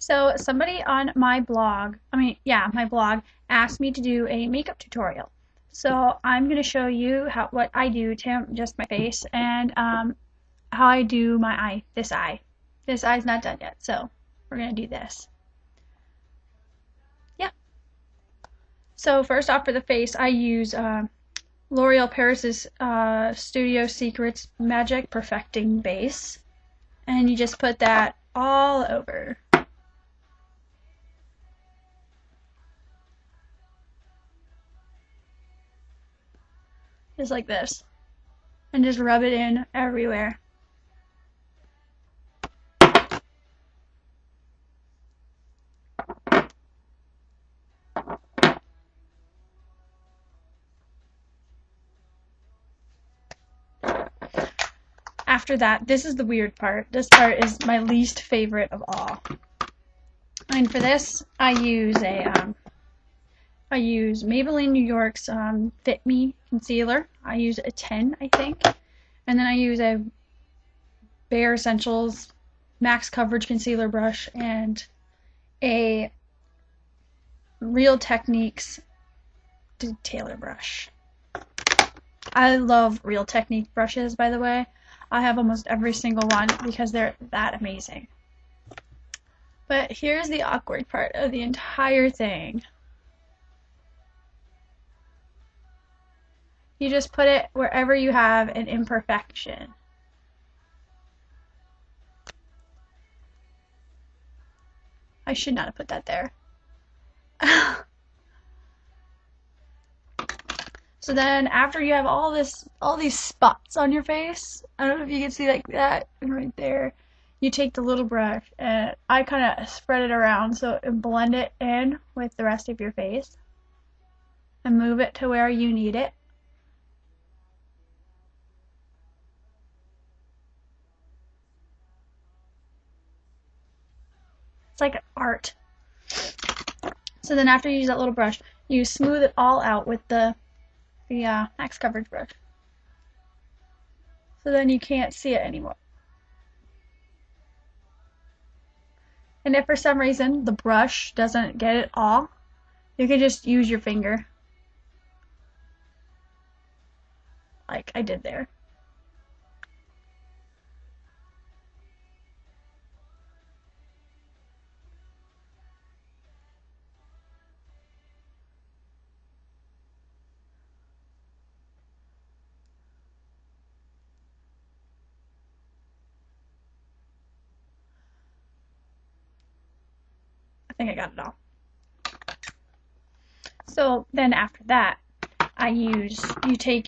So somebody on my blog, my blog, asked me to do a makeup tutorial. So I'm going to show you what I do to just my face and how I do my eye, this eye. This eye's not done yet, so we're going to do this. Yeah. So first off for the face, I use L'Oreal Paris's Studio Secrets Magic Perfecting Base. And you just put that all over. Just like this. And just rub it in everywhere. After that, this is the weird part. This part is my least favorite of all. And for this, I use Maybelline New York's Fit Me concealer. I use a 10, I think. And then I use a Bare Essentials Max Coverage Concealer brush and a Real Techniques detailer brush. I love Real Technique brushes, by the way. I have almost every single one because they're that amazing. But here's the awkward part of the entire thing. You just put it wherever you have an imperfection. I should not have put that there. So then after you have all these spots on your face, I don't know if you can see like that right there, you take the little brush and I kind of spread it around so and blend it in with the rest of your face and move it to where you need it. It's like art. So then after you use that little brush, you smooth it all out with the Max Coverage brush. So then you can't see it anymore. And if for some reason the brush doesn't get it all, you can just use your finger. Like I did there. I think I got it all. So then after that,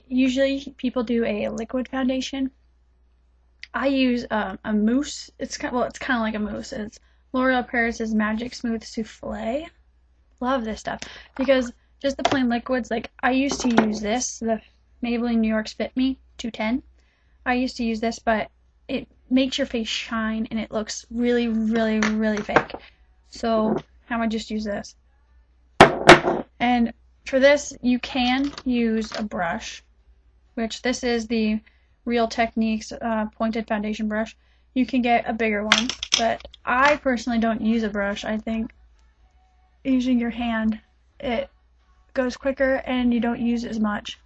usually people do a liquid foundation. I use a mousse. It's kind of like a mousse. It's L'Oreal Paris's Magic Smooth Souffle. Love this stuff because just the plain liquids, like I used to use this, the Maybelline New York's Fit Me 210. I used to use this, but it makes your face shine and it looks really, really, really fake. So I would just use this. And for this, you can use a brush, which this is the Real Techniques pointed foundation brush. You can get a bigger one, but I personally don't use a brush. I think using your hand, it goes quicker and you don't use as much.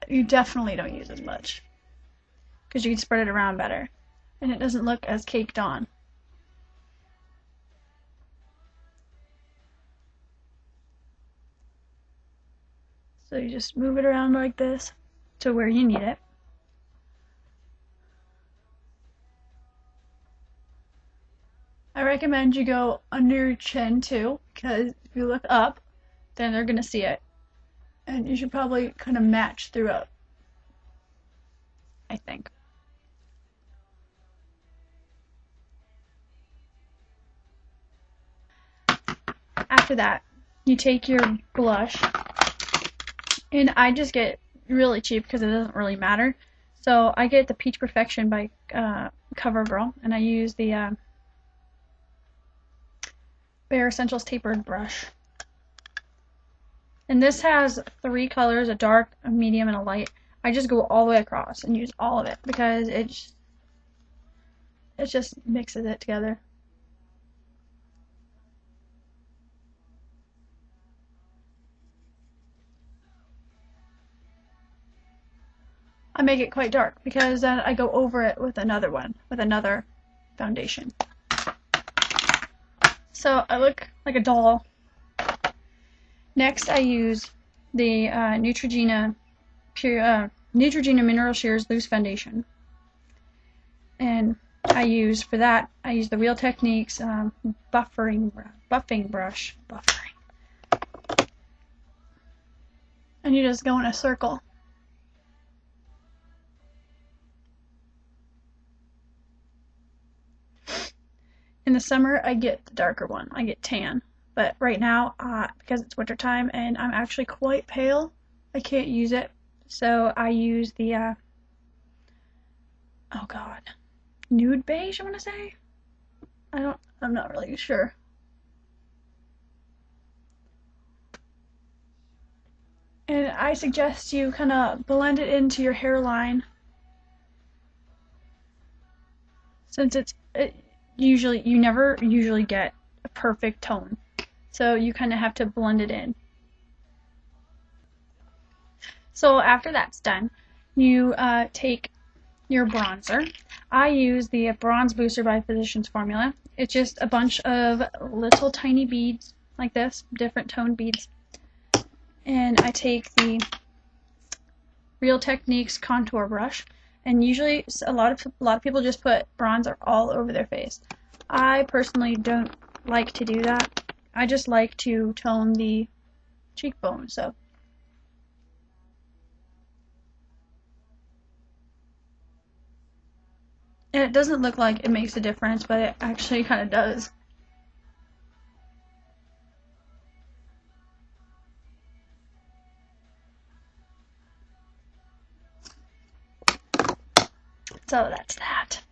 You definitely don't use as much because you can spread it around better and it doesn't look as caked on. So you just move it around like this to where you need it. I recommend you go under your chin too, because if you look up, then they're going to see it. And you should probably kind of match throughout, I think. After that, you take your blush. And I just get really cheap because it doesn't really matter. So I get the Peach Perfection by CoverGirl, and I use the Bare Essentials Tapered brush. And this has 3 colors, a dark, a medium, and a light. I just go all the way across and use all of it because it just mixes it together. I make it quite dark because then I go over it with another foundation. So I look like a doll. Next I use the Neutrogena Mineral Shears Loose Foundation. And for that, I use the Real Techniques buffing brush. And you just go in a circle. In the summer, I get the darker one. I get tan. But right now, because it's winter time and I'm actually quite pale, I can't use it. So I use the, oh god, nude beige, I want to say? I'm not really sure. And I suggest you kind of blend it into your hairline, since you never usually get a perfect tone. So you kind of have to blend it in. So after that's done, you take your bronzer. I use the Bronze Booster by Physicians Formula. It's just a bunch of little tiny beads like this, different tone beads. And I take the Real Techniques contour brush, and usually a lot of people just put bronzer all over their face. I personally don't like to do that. I just like to tone the cheekbone. So and it doesn't look like it makes a difference, but it actually kind of does. So that's that.